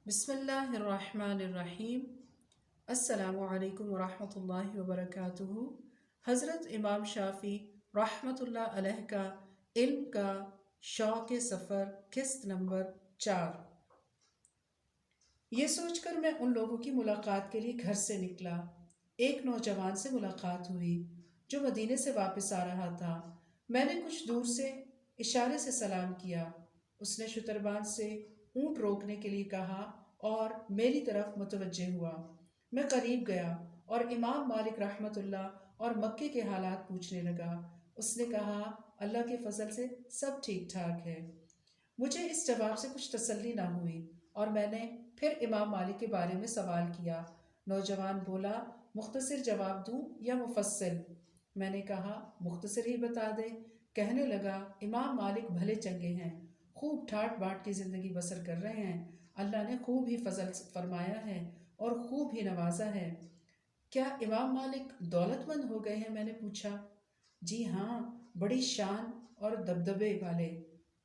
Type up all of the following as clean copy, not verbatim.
بسم اللہ الرحمن الرحیم۔ السلام علیکم ورحمۃ اللہ وبرکاتہ۔ حضرت امام شافعی رحمۃ اللہ علیہ کا علم کا شوق سفر قسط نمبر 4۔ یہ سوچ کر میں ان لوگوں کی ملاقات کے لیے گھر سے نکلا۔ ایک نوجوان سے ملاقات ہوئی جو مدینے سے واپس آ رہا تھا۔ میں نے کچھ دور سے اشارے سے سلام کیا۔ اس نے شتربان سے اونٹ روکنے کے لیے کہا اور میری طرف متوجہ ہوا۔ میں قریب گیا اور امام مالک رحمۃ اللہ اور مکے کے حالات پوچھنے لگا۔ اس نے کہا، اللہ کے فضل سے سب ٹھیک ٹھاک ہے۔ مجھے اس جواب سے کچھ تسلی نہ ہوئی اور میں نے پھر امام مالک کے بارے میں سوال کیا۔ نوجوان بولا، مختصر جواب دوں یا مفصل؟ میں نے کہا، مختصر ہی بتا دے۔ کہنے لگا، امام مالک بھلے چنگے ہیں، خوب ٹھاٹ باٹ کی زندگی بسر کر رہے ہیں۔ اللہ نے خوب ہی فضل فرمایا ہے اور خوب ہی نوازا ہے۔ کیا امام مالک دولت مند ہو گئے ہیں؟ میں نے پوچھا۔ جی ہاں، بڑی شان اور دبدبے والے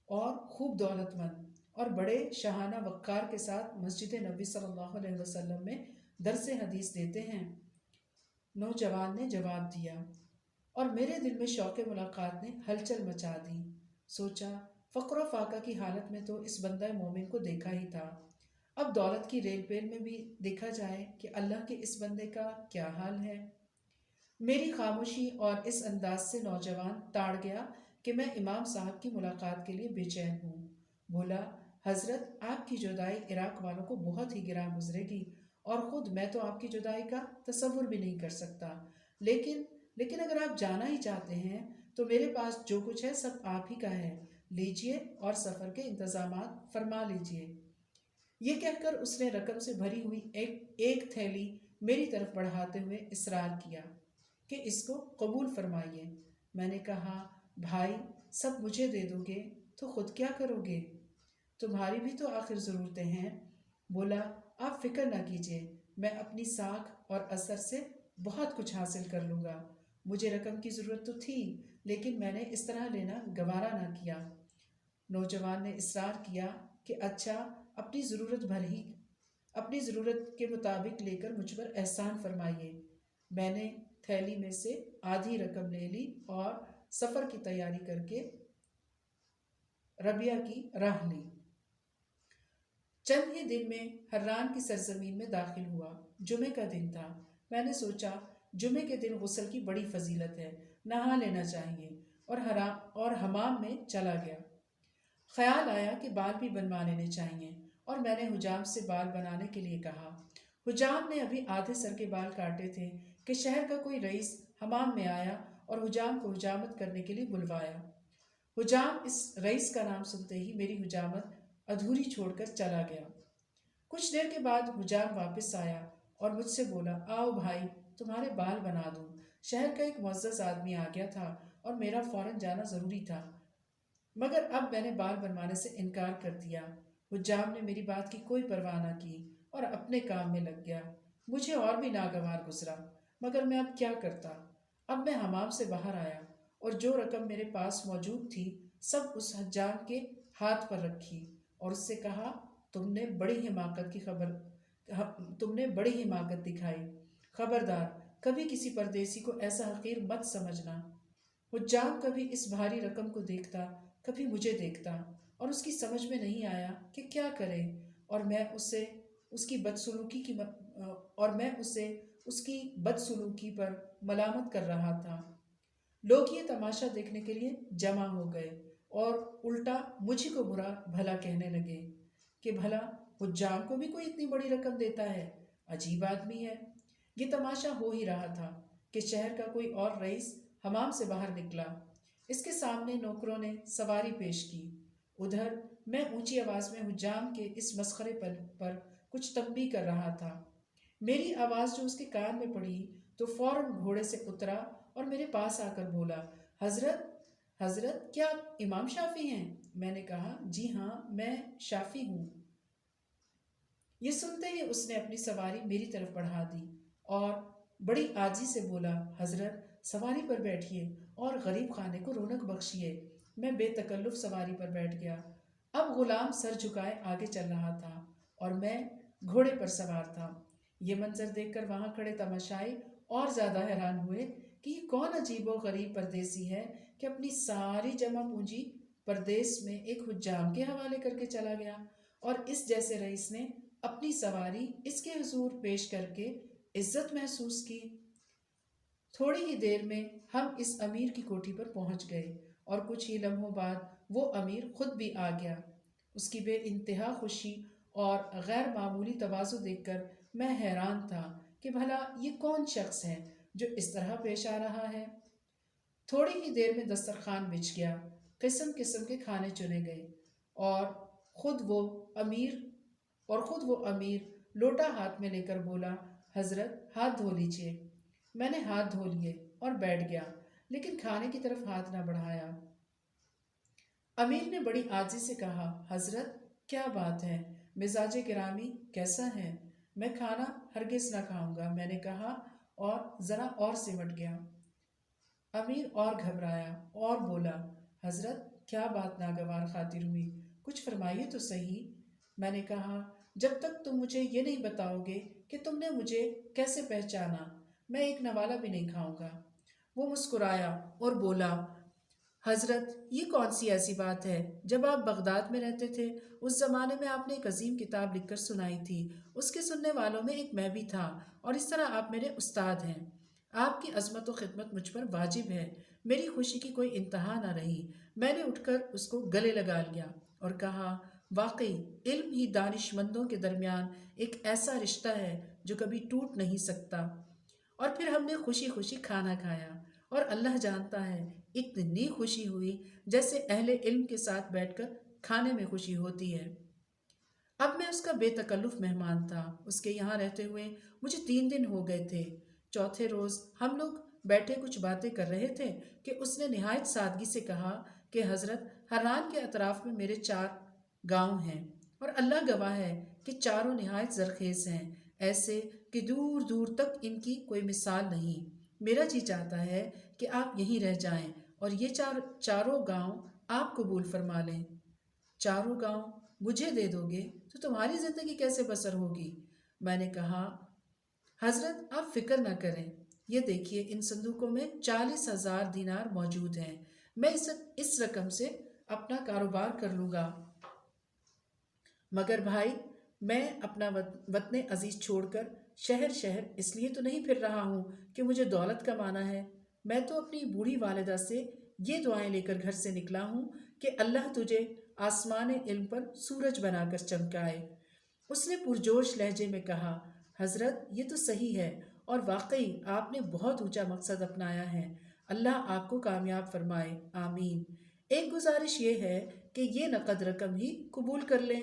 اور خوب دولت مند، اور بڑے شاہانہ وقار کے ساتھ مسجد نبی صلی اللہ علیہ وسلم میں درس حدیث دیتے ہیں، نوجوان نے جواب دیا۔ اور میرے دل میں شوق ملاقات نے ہلچل مچا دی۔ سوچا، فقر و فاقہ کی حالت میں تو اس بندہ مومن کو دیکھا ہی تھا، اب دولت کی ریل پیل میں بھی دیکھا جائے کہ اللہ کے اس بندے کا کیا حال ہے۔ میری خاموشی اور اس انداز سے نوجوان تاڑ گیا کہ میں امام صاحب کی ملاقات کے لیے بے چین ہوں۔ بولا، حضرت آپ کی جدائی عراق والوں کو بہت ہی گراں گزرے گی، اور خود میں تو آپ کی جدائی کا تصور بھی نہیں کر سکتا، لیکن اگر آپ جانا ہی چاہتے ہیں تو میرے پاس جو کچھ ہے سب آپ ہی کا ہے، لیجئے اور سفر کے انتظامات فرما لیجئے۔ یہ کہہ کر اس نے رقم سے بھری ہوئی ایک تھیلی میری طرف بڑھاتے ہوئے اصرار کیا کہ اس کو قبول فرمائیے۔ میں نے کہا، بھائی، سب مجھے دے دو گے تو خود کیا کرو گے؟ تمہاری بھی تو آخر ضرورتیں ہیں۔ بولا، آپ فکر نہ کیجیے، میں اپنی ساکھ اور اثر سے بہت کچھ حاصل کر لوں گا۔ مجھے رقم کی ضرورت تو تھی، لیکن میں نے اس طرح لینا گوارا نہ کیا۔ نوجوان نے اصرار کیا کہ اچھا، اپنی ضرورت کے مطابق لے کر مجھ پر احسان فرمائیے۔ میں نے تھیلی میں سے آدھی رقم لے لی اور سفر کی تیاری کر کے ربیہ کی راہ لی۔ چند ہی دن میں حران کی سرزمین میں داخل ہوا۔ جمعے کا دن تھا۔ میں نے سوچا، جمعے کے دن غسل کی بڑی فضیلت ہے، نہا لینا چاہیے، اور حمام میں چلا گیا۔ خیال آیا کہ بال بھی بنوا لینے چاہیے، اور میں نے حجام سے بال بنانے کے لیے کہا۔ حجام نے ابھی آدھے سر کے بال کاٹے تھے کہ شہر کا کوئی رئیس حمام میں آیا اور حجام کو حجامت کرنے کے لیے بلوایا۔ حجام اس رئیس کا نام سنتے ہی میری حجامت ادھوری چھوڑ کر چلا گیا۔ کچھ دیر کے بعد حجام واپس آیا اور مجھ سے بولا، آؤ بھائی، تمہارے بال بنا دوں۔ شہر کا ایک معزز آدمی آ گیا تھا اور میرا فوراً جانا ضروری تھا، مگر اب میں نے بال بنوانے سے انکار کر دیا۔ حجام نے میری بات کی کوئی پرواہ نہ کی اور اپنے کام میں لگ گیا۔ مجھے اور بھی ناگوار گزرا، مگر میں اب کیا کرتا؟ اب میں حمام سے باہر آیا اور جو رقم میرے پاس موجود تھی سب اس حجام کے ہاتھ پر رکھی اور اس سے کہا، تم نے بڑی حماقت دکھائی، خبردار کبھی کسی پردیسی کو ایسا حقیر مت سمجھنا۔ حجام کبھی اس بھاری رقم کو دیکھتا، کبھی مجھے دیکھتا، اور اس کی سمجھ میں نہیں آیا کہ کیا کرے، اور میں اسے اس کی بدسلوکی پر ملامت کر رہا تھا۔ لوگ یہ تماشا دیکھنے کے لیے جمع ہو گئے اور الٹا مجھے کو برا بھلا کہنے لگے کہ بھلا حجام کو بھی کوئی اتنی بڑی رقم دیتا ہے، عجیب آدمی ہے۔ یہ تماشا ہو ہی رہا تھا کہ شہر کا کوئی اور رئیس حمام سے باہر نکلا۔ اس کے سامنے نوکروں نے سواری پیش کی۔ ادھر میں اونچی آواز میں حجام کے اس مسخرے پر کچھ تنبیہ کر رہا تھا۔ میری آواز جو اس کے کان میں پڑی تو فوراً گھوڑے سے اترا اور میرے پاس آ کر بولا، حضرت کیا آپ امام شافعی ہیں؟ میں نے کہا، جی ہاں، میں شافعی ہوں۔ یہ سنتے ہی اس نے اپنی سواری میری طرف بڑھا دی اور بڑی عاجزی سے بولا، حضرت سواری پر بیٹھیے اور غریب خانے کو رونق بخشیے۔ میں بے تکلف سواری پر بیٹھ گیا۔ اب غلام سر جھکائے آگے چل رہا تھا اور میں گھوڑے پر سوار تھا۔ یہ منظر دیکھ کر وہاں کھڑے تماشائی اور زیادہ حیران ہوئے کہ یہ کون عجیب و غریب پردیسی ہے کہ اپنی ساری جمع پونجی پردیس میں ایک حجام کے حوالے کر کے چلا گیا، اور اس جیسے رئیس نے اپنی سواری اس کے حضور پیش کر کے عزت محسوس کی۔ تھوڑی ہی دیر میں ہم اس امیر کی کوٹھی پر پہنچ گئے، اور کچھ ہی لمحوں بعد وہ امیر خود بھی آ گیا۔ اس کی بے انتہا خوشی اور غیر معمولی تواضع دیکھ کر میں حیران تھا کہ بھلا یہ کون شخص ہے جو اس طرح پیش آ رہا ہے۔ تھوڑی ہی دیر میں دسترخوان بچھ گیا، قسم قسم کے کھانے چنے گئے، اور خود وہ امیر لوٹا ہاتھ میں لے کر بولا، حضرت ہاتھ دھو لیجئے۔ میں نے ہاتھ دھو لیے اور بیٹھ گیا، لیکن کھانے کی طرف ہاتھ نہ بڑھایا۔ امیر نے بڑی عاجزی سے کہا، حضرت کیا بات ہے، مزاج گرامی کیسا ہے؟ میں کھانا ہرگز نہ کھاؤں گا، میں نے کہا، اور ذرا اور سمٹ گیا۔ امیر اور گھبرایا اور بولا، حضرت کیا بات ناگوار خاطر ہوئی، کچھ فرمائیے تو صحیح۔ میں نے کہا، جب تک تم مجھے یہ نہیں بتاؤ گے کہ تم نے مجھے کیسے پہچانا، میں ایک نوالہ بھی نہیں کھاؤں گا۔ وہ مسکرایا اور بولا، حضرت یہ کون سی ایسی بات ہے؟ جب آپ بغداد میں رہتے تھے اس زمانے میں آپ نے ایک عظیم کتاب لکھ کر سنائی تھی، اس کے سننے والوں میں ایک میں بھی تھا، اور اس طرح آپ میرے استاد ہیں۔ آپ کی عظمت و خدمت مجھ پر واجب ہے۔ میری خوشی کی کوئی انتہا نہ رہی۔ میں نے اٹھ کر اس کو گلے لگا لیا اور کہا، واقعی علم ہی دانش مندوں کے درمیان ایک ایسا رشتہ ہے جو کبھی ٹوٹ نہیں سکتا۔ اور پھر ہم نے خوشی خوشی کھانا کھایا، اور اللہ جانتا ہے اتنی خوشی ہوئی جیسے اہل علم کے ساتھ بیٹھ کر کھانے میں خوشی ہوتی ہے۔ اب میں اس کا بے تکلف مہمان تھا۔ اس کے یہاں رہتے ہوئے مجھے 3 دن ہو گئے تھے۔ چوتھے روز ہم لوگ بیٹھے کچھ باتیں کر رہے تھے کہ اس نے نہایت سادگی سے کہا کہ حضرت حران کے اطراف میں میرے 4 گاؤں ہیں، اور اللہ گواہ ہے کہ چاروں نہایت زرخیز ہیں، ایسے کہ دور دور تک ان کی کوئی مثال نہیں۔ میرا جی چاہتا ہے کہ آپ یہیں رہ جائیں اور یہ چاروں گاؤں آپ قبول فرما لیں۔ 4 گاؤں مجھے دے دو گے تو تمہاری زندگی کیسے بسر ہوگی؟ میں نے کہا، حضرت آپ فکر نہ کریں، یہ دیکھیے ان صندوقوں میں 40,000 دینار موجود ہیں، میں اس رقم سے اپنا کاروبار کر لوں گا۔ مگر بھائی، میں اپنا وطن عزیز چھوڑ کر شہر شہر اس لیے تو نہیں پھر رہا ہوں کہ مجھے دولت کمانا ہے۔ میں تو اپنی بوڑھی والدہ سے یہ دعائیں لے کر گھر سے نکلا ہوں کہ اللہ تجھے آسمان علم پر سورج بنا کر چمکائے۔ اس نے پرجوش لہجے میں کہا، حضرت یہ تو صحیح ہے، اور واقعی آپ نے بہت اونچا مقصد اپنایا ہے، اللہ آپ کو کامیاب فرمائے، آمین۔ ایک گزارش یہ ہے کہ یہ نقد رقم ہی قبول کر لیں۔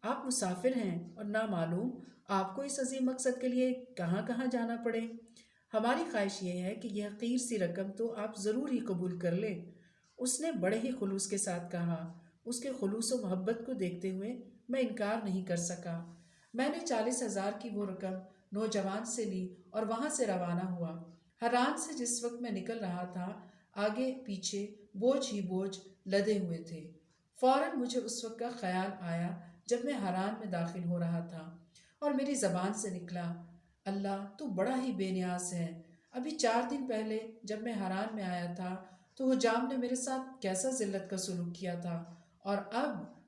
آپ مسافر ہیں اور نامعلوم آپ کو اس عظیم مقصد کے لیے کہاں کہاں جانا پڑے۔ ہماری خواہش یہ ہے کہ یہ حقیر سی رقم تو آپ ضرور ہی قبول کر لیں۔ اس نے بڑے ہی خلوص کے ساتھ کہا۔ اس کے خلوص و محبت کو دیکھتے ہوئے میں انکار نہیں کر سکا۔ میں نے 40,000 کی وہ رقم نوجوان سے لی اور وہاں سے روانہ ہوا۔ حران سے جس وقت میں نکل رہا تھا، آگے پیچھے بوجھ ہی بوجھ لدے ہوئے تھے۔ فوراً مجھے اس وقت کا خیال آیا جب میں حران میں داخل ہو رہا تھا، اور میری زبان سے نکلا، اللہ تو بڑا ہی بے نیاز ہے۔ ابھی 4 دن پہلے جب میں حران میں آیا تھا تو حجام نے میرے ساتھ کیسا ذلت کا سلوک کیا تھا، اور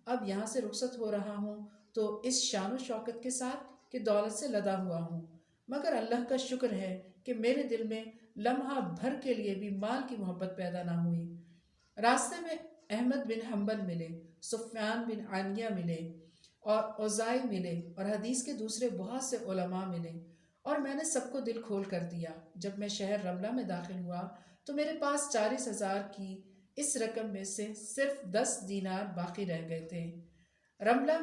اب یہاں سے رخصت ہو رہا ہوں تو اس شان و شوکت کے ساتھ کہ دولت سے لدا ہوا ہوں۔ مگر اللہ کا شکر ہے کہ میرے دل میں لمحہ بھر کے لیے بھی مال کی محبت پیدا نہ ہوئی۔ راستے میں احمد بن حنبل ملے، سفیان بن عینیہ ملے، اور اوزائی ملے، اور حدیث کے دوسرے بہت سے علماء ملے، اور میں نے سب کو دل کھول کر دیا۔ جب میں شہر رملہ میں داخل ہوا تو میرے پاس 40,000 کی اس رقم میں سے صرف 10 دینار باقی رہ گئے تھے۔ رملہ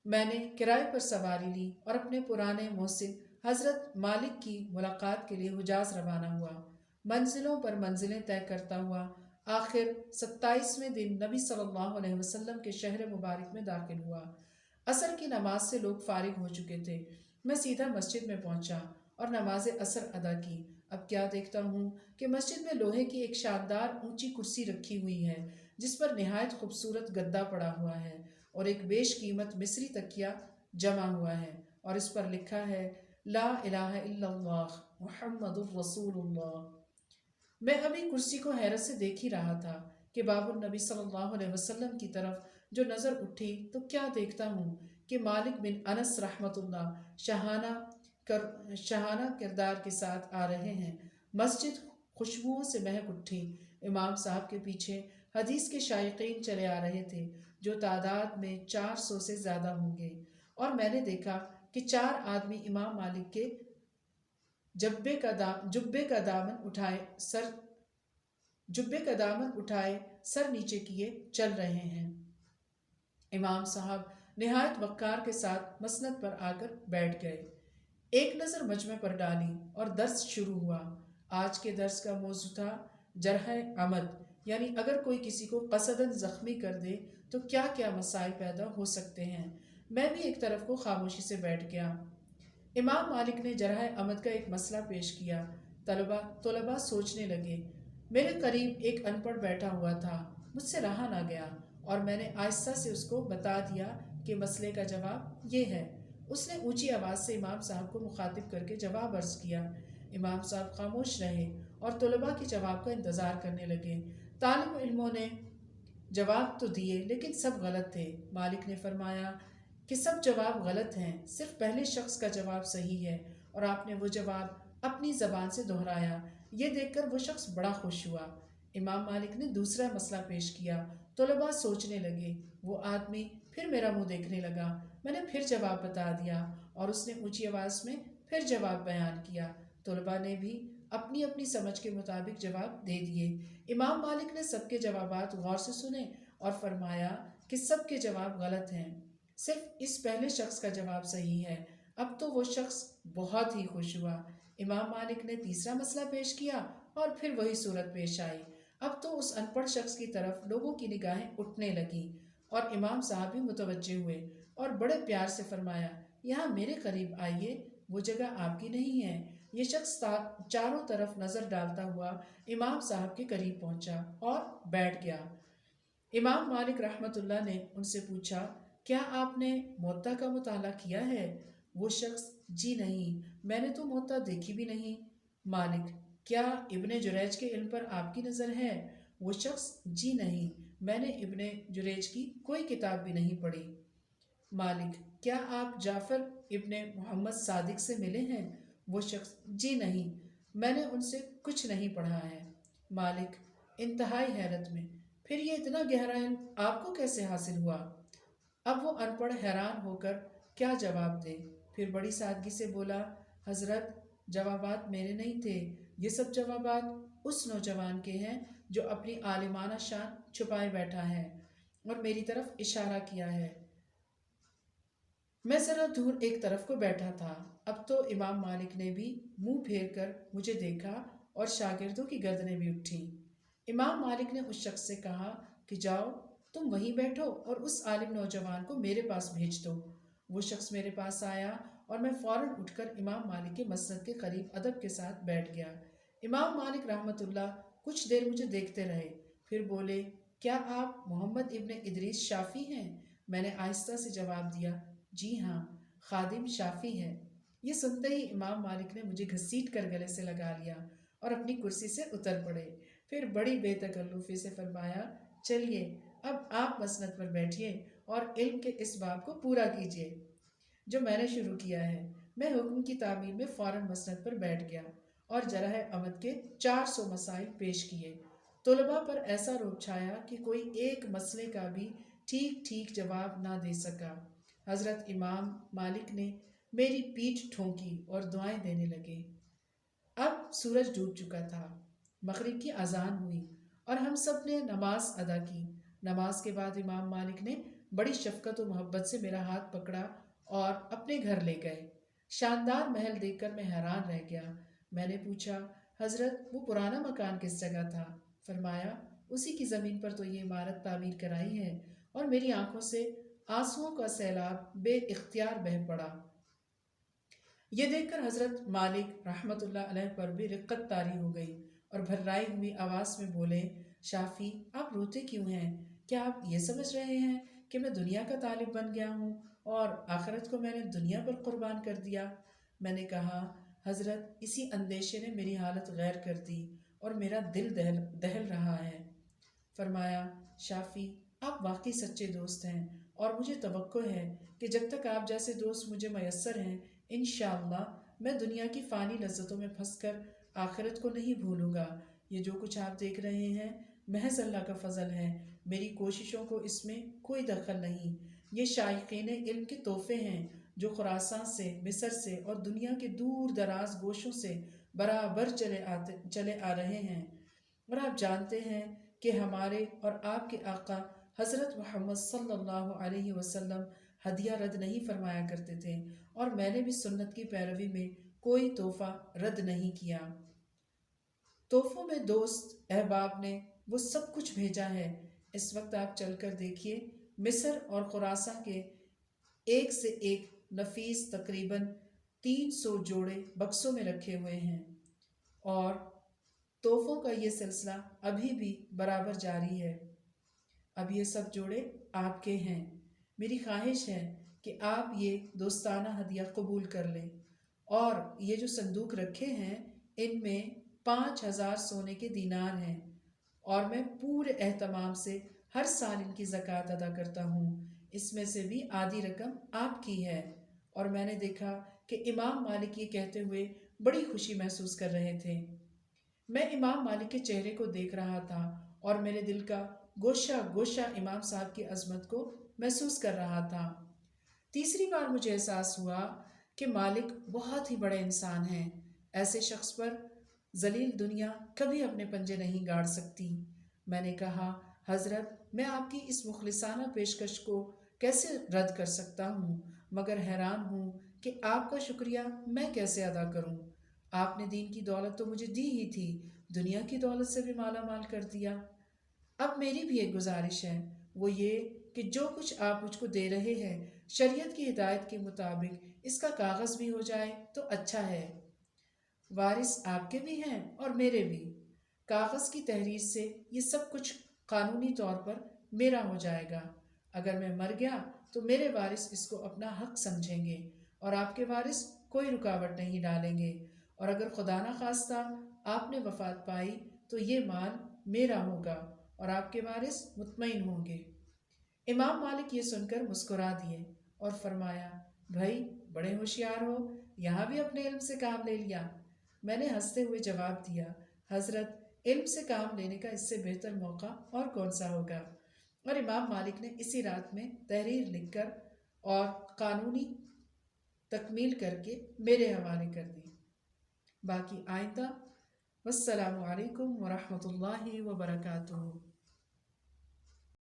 میں نے کرائے پر سواری لی اور اپنے پرانے محسن حضرت مالک کی ملاقات کے لیے حجاز روانہ ہوا۔ منزلوں پر منزلیں طے کرتا ہوا آخر 27ویں دن نبی صلی اللہ علیہ وسلم کے شہر مبارک میں داخل ہوا۔ عصر کی نماز سے لوگ فارغ ہو چکے تھے۔ میں سیدھا مسجد میں پہنچا اور نماز عصر ادا کی۔ اب کیا دیکھتا ہوں کہ مسجد میں لوہے کی ایک شاندار اونچی کرسی رکھی ہوئی ہے جس پر نہایت خوبصورت گدا پڑا ہوا ہے۔ اور ایک بیش قیمت مصری تکیہ جمع ہوا ہے اور اس پر لکھا ہے لا الہ الا اللہ محمد الرسول اللہ۔ میں ابھی کرسی کو حیرت سے دیکھ ہی رہا تھا کہ باب النبی صلی اللہ علیہ وسلم کی طرف جو نظر اٹھی تو کیا دیکھتا ہوں کہ مالک بن انس رحمۃ اللہ شاہانہ کردار کے ساتھ آ رہے ہیں۔ مسجد خوشبوؤں سے مہک اٹھی۔ امام صاحب کے پیچھے حدیث کے شائقین چلے آ رہے تھے جو تعداد میں 400 سے زیادہ ہوں گے، اور میں نے دیکھا کہ 4 آدمی امام مالک کے جبے کا دامن اٹھائے سر نیچے کیے چل رہے ہیں۔ امام صاحب نہایت وقار کے ساتھ مسند پر آ کر بیٹھ گئے، ایک نظر مجمع پر ڈالی اور درس شروع ہوا۔ آج کے درس کا موضوع تھا جرح عمد، یعنی اگر کوئی کسی کو قصداً زخمی کر دے تو کیا کیا مسائل پیدا ہو سکتے ہیں۔ میں بھی ایک طرف کو خاموشی سے بیٹھ گیا۔ امام مالک نے جرح عمد کا ایک مسئلہ پیش کیا۔ طلباء سوچنے لگے۔ میرے قریب ایک ان پڑھ بیٹھا ہوا تھا، مجھ سے رہا نہ گیا اور میں نے آہستہ سے اس کو بتا دیا کہ مسئلے کا جواب یہ ہے۔ اس نے اونچی آواز سے امام صاحب کو مخاطب کر کے جواب عرض کیا۔ امام صاحب خاموش رہے اور طلباء کے جواب کا انتظار کرنے لگے۔ طالب علموں نے جواب تو دیے لیکن سب غلط تھے۔ مالک نے فرمایا کہ سب جواب غلط ہیں، صرف پہلے شخص کا جواب صحیح ہے، اور آپ نے وہ جواب اپنی زبان سے دہرایا۔ یہ دیکھ کر وہ شخص بڑا خوش ہوا۔ امام مالک نے دوسرا مسئلہ پیش کیا۔ طلباء سوچنے لگے۔ وہ آدمی پھر میرا منہ دیکھنے لگا۔ میں نے پھر جواب بتا دیا اور اس نے اونچی آواز میں پھر جواب بیان کیا۔ طلباء نے بھی اپنی اپنی سمجھ کے مطابق جواب دے دیے۔ امام مالک نے سب کے جوابات غور سے سنے اور فرمایا کہ سب کے جواب غلط ہیں، صرف اس پہلے شخص کا جواب صحیح ہے۔ اب تو وہ شخص بہت ہی خوش ہوا۔ امام مالک نے تیسرا مسئلہ پیش کیا اور پھر وہی صورت پیش آئی۔ اب تو اس ان پڑھ شخص کی طرف لوگوں کی نگاہیں اٹھنے لگیں اور امام صاحب بھی متوجہ ہوئے اور بڑے پیار سے فرمایا، یہاں میرے قریب آئیے، وہ جگہ آپ کی نہیں ہے۔ یہ شخص چاروں طرف نظر ڈالتا ہوا امام صاحب کے قریب پہنچا اور بیٹھ گیا۔ امام مالک رحمۃ اللہ نے ان سے پوچھا، کیا آپ نے موطا کا مطالعہ کیا ہے؟ وہ شخص، جی نہیں، میں نے تو موطا دیکھی بھی نہیں۔ مالک، کیا ابن جریج کے علم پر آپ کی نظر ہے؟ وہ شخص، جی نہیں، میں نے ابن جریج کی کوئی کتاب بھی نہیں پڑھی۔ مالک، کیا آپ جعفر ابن محمد صادق سے ملے ہیں؟ وہ شخص، جی نہیں، میں نے ان سے کچھ نہیں پڑھا ہے۔ مالک انتہائی حیرت میں، پھر یہ اتنا گہرا علم آپ کو کیسے حاصل ہوا؟ اب وہ ان پڑھ حیران ہو کر کیا جواب دے، پھر بڑی سادگی سے بولا، حضرت، جوابات میرے نہیں تھے، یہ سب جوابات اس نوجوان کے ہیں جو اپنی عالمانہ شان چھپائے بیٹھا ہے، اور میری طرف اشارہ کیا ہے۔ میں ذرا دور ایک طرف کو بیٹھا تھا۔ اب تو امام مالک نے بھی منہ پھیر کر مجھے دیکھا اور شاگردوں کی گردنیں بھی اٹھیں۔ امام مالک نے اس شخص سے کہا کہ جاؤ تم وہیں بیٹھو اور اس عالم نوجوان کو میرے پاس بھیج دو۔ وہ شخص میرے پاس آیا اور میں فوراً اٹھ کر امام مالک کے مسند کے قریب ادب کے ساتھ بیٹھ گیا۔ امام مالک رحمۃ اللہ کچھ دیر مجھے دیکھتے رہے، پھر بولے، کیا آپ محمد ابن ادریس شافعی ہیں؟ میں نے آہستہ سے جواب دیا، جی ہاں، خادم شافعی ہے۔ یہ سنتے ہی امام مالک نے مجھے گھسیٹ کر گلے سے لگا لیا اور اپنی کرسی سے اتر پڑے، پھر بڑی بے تکلفی سے فرمایا، چلیے اب آپ مسند پر بیٹھیے اور علم کے اس باب کو پورا کیجیے جو میں نے شروع کیا ہے۔ میں حکم کی تعمیل میں فوراً مسند پر بیٹھ گیا اور جرح عمد کے 400 مسائل پیش کیے۔ طلباء پر ایسا رعب چھایا کہ کوئی ایک مسئلے کا بھی ٹھیک جواب نہ دے سکا۔ حضرت امام مالک نے میری پیٹھ ٹھونکی اور دعائیں دینے لگے۔ اب سورج ڈوب چکا تھا، مغرب کی اذان ہوئی اور ہم سب نے نماز ادا کی۔ نماز کے بعد امام مالک نے بڑی شفقت و محبت سے میرا ہاتھ پکڑا اور اپنے گھر لے گئے۔ شاندار محل دیکھ کر میں حیران رہ گیا۔ میں نے پوچھا، حضرت وہ پرانا مکان کس جگہ تھا؟ فرمایا، اسی کی زمین پر تو یہ عمارت تعمیر کرائی ہے، اور میری آنکھوں سے آنسوؤں کا سیلاب بے اختیار بہہ پڑا۔ یہ دیکھ کر حضرت مالک رحمۃ اللہ علیہ پر بھی رقت طاری ہو گئی اور بھررائی ہوئی آواز میں بولے، شافی، آپ روتے کیوں ہیں؟ کیا آپ یہ سمجھ رہے ہیں کہ میں دنیا کا طالب بن گیا ہوں اور آخرت کو میں نے دنیا پر قربان کر دیا؟ میں نے کہا حضرت اسی اندیشے نے میری حالت غیر کر دی اور میرا دل دہل رہا ہے۔ فرمایا شافی آپ واقعی سچے دوست ہیں اور مجھے توقع ہے کہ جب تک آپ جیسے دوست مجھے میسر ہیں انشاءاللہ میں دنیا کی فانی لذتوں میں پھنس کر آخرت کو نہیں بھولوں گا۔ یہ جو کچھ آپ دیکھ رہے ہیں محض اللہ کا فضل ہے، میری کوششوں کو اس میں کوئی دخل نہیں۔ یہ شائقین علم کے تحفے ہیں جو خراسان سے، مصر سے اور دنیا کے دور دراز گوشوں سے برابر چلے آ رہے ہیں۔ اور آپ جانتے ہیں کہ ہمارے اور آپ کے آقا حضرت محمد صلی اللہ علیہ وسلم ہدیہ رد نہیں فرمایا کرتے تھے، اور میں نے بھی سنت کی پیروی میں کوئی تحفہ رد نہیں کیا۔ تحفوں میں دوست احباب نے وہ سب کچھ بھیجا ہے۔ اس وقت آپ چل کر دیکھیے مصر اور خراساں کے ایک سے ایک نفیس تقریباً 300 جوڑے بکسوں میں رکھے ہوئے ہیں، اور تحفوں کا یہ سلسلہ ابھی بھی برابر جاری ہے۔ اب یہ سب جوڑے آپ کے ہیں، میری خواہش ہے کہ آپ یہ دوستانہ ہدیہ قبول کر لیں، اور یہ جو صندوق رکھے ہیں ان میں 5000 سونے کے دینار ہیں، اور میں پورے اہتمام سے ہر سال ان کی زکوٰۃ ادا کرتا ہوں۔ اس میں سے بھی آدھی رقم آپ کی ہے۔ اور میں نے دیکھا کہ امام مالک یہ کہتے ہوئے بڑی خوشی محسوس کر رہے تھے۔ میں امام مالک کے چہرے کو دیکھ رہا تھا اور میرے دل کا گوشہ گوشہ امام صاحب کی عظمت کو محسوس کر رہا تھا۔ تیسری بار مجھے احساس ہوا کہ مالک بہت ہی بڑے انسان ہیں، ایسے شخص پر ذلیل دنیا کبھی اپنے پنجے نہیں گاڑ سکتی۔ میں نے کہا حضرت میں آپ کی اس مخلصانہ پیشکش کو کیسے رد کر سکتا ہوں، مگر حیران ہوں کہ آپ کا شکریہ میں کیسے ادا کروں۔ آپ نے دین کی دولت تو مجھے دی ہی تھی، دنیا کی دولت سے بھی مالا مال کر دیا۔ اب میری بھی ایک گزارش ہے، وہ یہ کہ جو کچھ آپ مجھ کو دے رہے ہیں شریعت کی ہدایت کے مطابق اس کا کاغذ بھی ہو جائے تو اچھا ہے۔ وارث آپ کے بھی ہیں اور میرے بھی۔ کاغذ کی تحریر سے یہ سب کچھ قانونی طور پر میرا ہو جائے گا۔ اگر میں مر گیا تو میرے وارث اس کو اپنا حق سمجھیں گے اور آپ کے وارث کوئی رکاوٹ نہیں ڈالیں گے، اور اگر خدا نخواستہ آپ نے وفات پائی تو یہ مال میرا ہوگا اور آپ کے وارث مطمئن ہوں گے۔ امام مالک یہ سن کر مسکرا دیے اور فرمایا بھائی بڑے ہوشیار ہو، یہاں بھی اپنے علم سے کام لے لیا۔ میں نے ہنستے ہوئے جواب دیا حضرت علم سے کام لینے کا اس سے بہتر موقع اور کون سا ہوگا۔ اور امام مالک نے اسی رات میں تحریر لکھ کر اور قانونی تکمیل کر کے میرے حوالے کر دی۔ باقی آئندہ۔ والسلام علیکم ورحمۃ اللہ وبرکاتہ۔